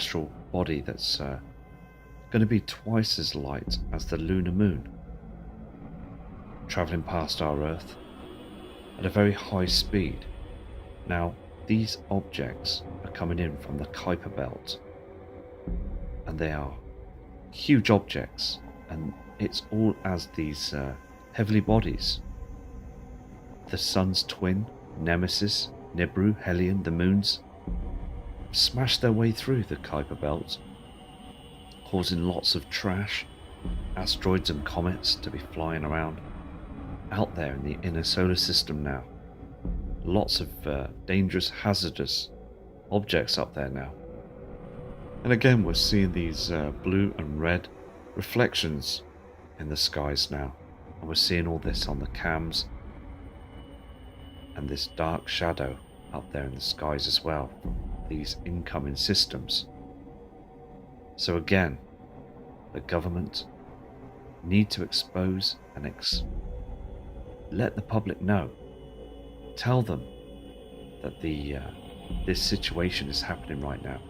celestial body that's going to be twice as light as the lunar moon, travelling past our Earth at a very high speed. Now, these objects are coming in from the Kuiper Belt, and they are huge objects, and it's all as these heavenly bodies. The Sun's twin, Nemesis, Nibiru, Hellion, the moons, smash their way through the Kuiper Belt, causing lots of trash, asteroids and comets to be flying around out there in the inner solar system now. Lots of dangerous, hazardous objects up there now. And again, we're seeing these blue and red reflections in the skies now. And we're seeing all this on the cams, and this dark shadow up there in the skies as well from these incoming systems. So again, the government need to expose and let the public know. Tell them that this situation is happening right now,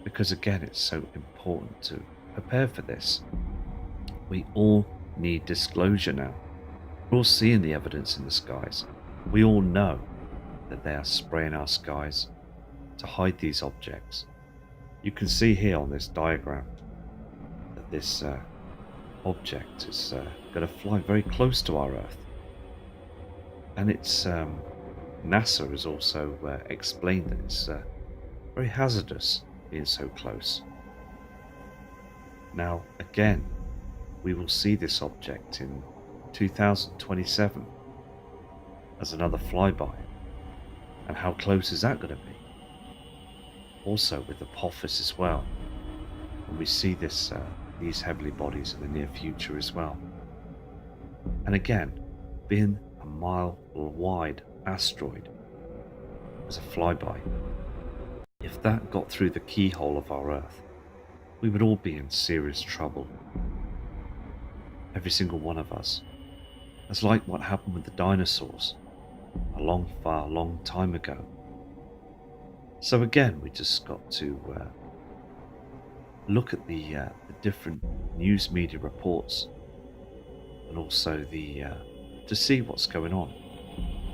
because again, it's so important to prepare for this. We all need disclosure now. We're all seeing the evidence in the skies. We all know that they are spraying our skies to hide these objects. You can see here on this diagram that this object is going to fly very close to our Earth, and it's NASA has also explained that it's very hazardous being so close. Now again, we will see this object in 2027 as another flyby, and how close is that going to be? Also with Apophis as well, and we see this these heavenly bodies in the near future as well. And again, being a mile wide asteroid as a flyby, if that got through the keyhole of our Earth, we would all be in serious trouble. Every single one of us. It's like what happened with the dinosaurs a long time ago. So again, we just got to look at the different news media reports, and also to see what's going on.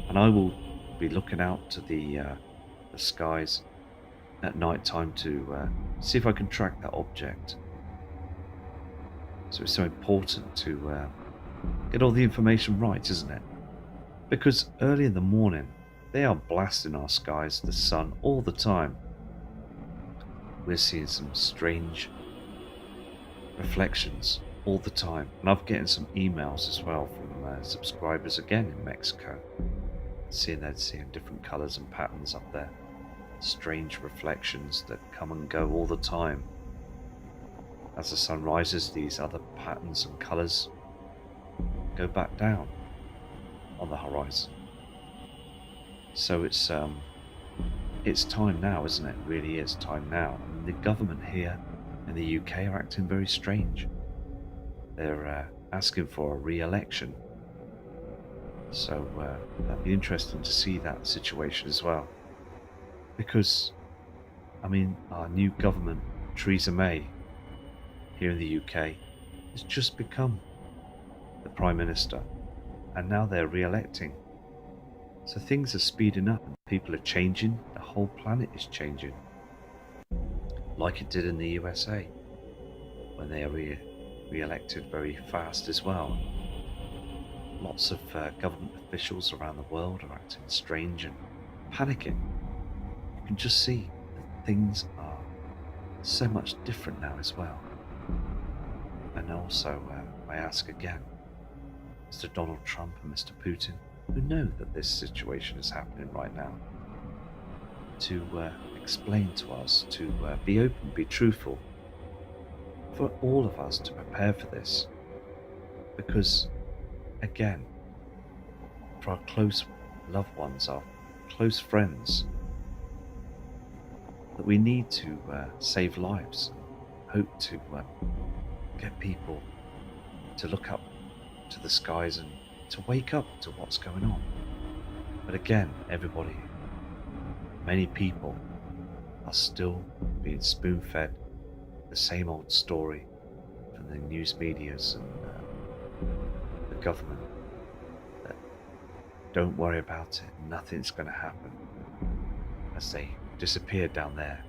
And I will be looking out to the skies at night time to see if I can track that object. So it's so important to get all the information right, isn't it? Because early in the morning, they are blasting our skies, the sun, all the time. We're seeing some strange reflections all the time. And I'm getting some emails as well from subscribers again in Mexico. Seeing different colours and patterns up there. Strange reflections that come and go all the time. As the sun rises, these other patterns and colours go back down on the horizon. So it's time now, isn't it? It really is time now. And the government here in the UK are acting very strange. They're asking for a re-election. So that'd be interesting to see that situation as well. Because, I mean, our new government, Theresa May, here in the UK, has just become the Prime Minister, and now they're re-electing. So things are speeding up and people are changing. The whole planet is changing, like it did in the USA when they are re-elected very fast as well. Lots of government officials around the world are acting strange and panicking. You can just see that things are so much different now as well. And also, I ask again, Mr. Donald Trump and Mr. Putin, who know that this situation is happening right now, to explain to us, to be open, be truthful, for all of us to prepare for this. Because, again, for our close loved ones, our close friends, that we need to save lives, hope to get people to look up to the skies and to wake up to what's going on. But again, everybody, many people are still being spoon-fed the same old story from the news medias and the government that don't worry about it, nothing's going to happen, as they disappear down there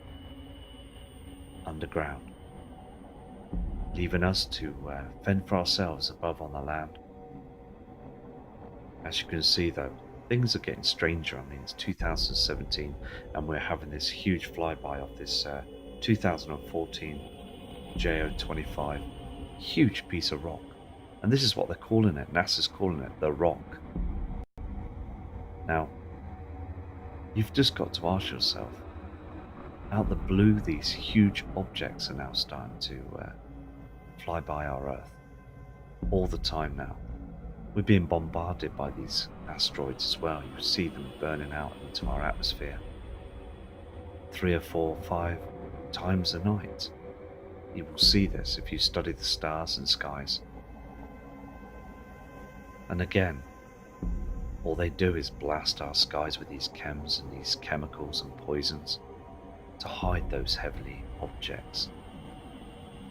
underground, leaving us to fend for ourselves above on the land. As you can see though, things are getting stranger. I mean, it's 2017 and we're having this huge flyby of this 2014 JO-25, huge piece of rock. And this is what they're calling it. NASA's calling it the rock. Now, you've just got to ask yourself, out the blue, these huge objects are now starting to fly by our Earth all the time now. We're being bombarded by these asteroids as well. You see them burning out into our atmosphere 3 or 4 or 5 times a night. You will see this if you study the stars and skies. And again, all they do is blast our skies with these chems and these chemicals and poisons to hide those heavenly objects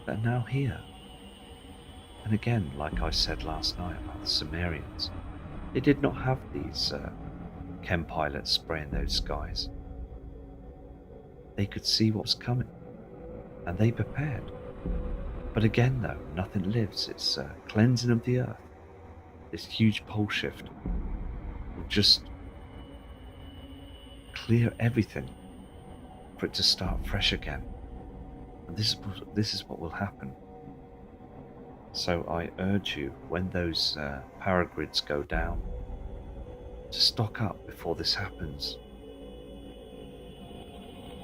that are now here. And again, like I said last night about the Sumerians, they did not have these chem pilots spraying those skies. They could see what was coming, and they prepared. But again though, nothing lives. It's cleansing of the earth. This huge pole shift will just clear everything for it to start fresh again. And this is what will happen. So I urge you, when those power grids go down, to stock up before this happens.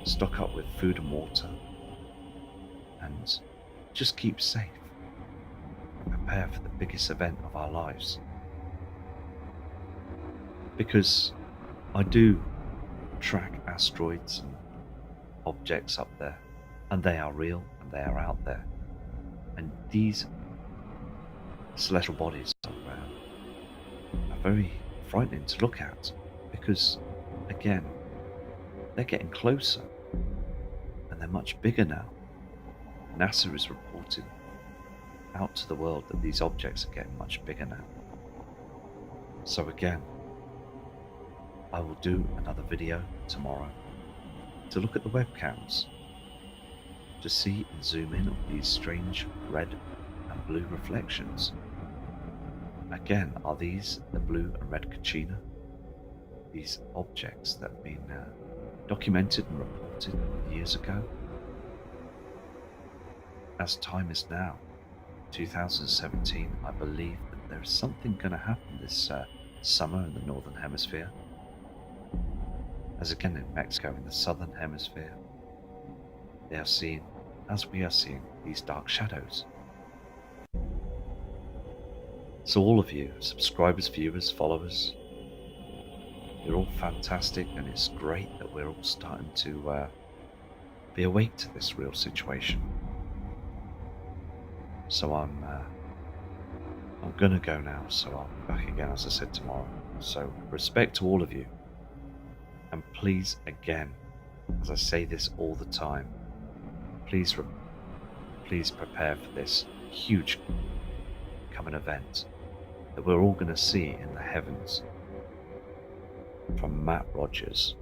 Stock up with food and water, and just keep safe and prepare for the biggest event of our lives. Because I do track asteroids and objects up there, and they are real and they are out there. And these celestial bodies are very frightening to look at, because again, they're getting closer and they're much bigger now. NASA is reporting out to the world that these objects are getting much bigger now. So again, I will do another video tomorrow to look at the webcams to see and zoom in on these strange red and blue reflections. Again, are these the blue and red Kachina? These objects that have been documented and reported years ago? As time is now, 2017, I believe that there is something going to happen this summer in the Northern Hemisphere. As again in Mexico, in the Southern Hemisphere, they are seeing, as we are seeing, these dark shadows. So all of you, subscribers, viewers, followers, you're all fantastic, and it's great that we're all starting to be awake to this real situation. So I'm gonna go now, so I'll be back again, as I said, tomorrow. So respect to all of you, and please, again, as I say this all the time, please prepare for this huge coming event that we're all going to see in the heavens from Matt Rogers.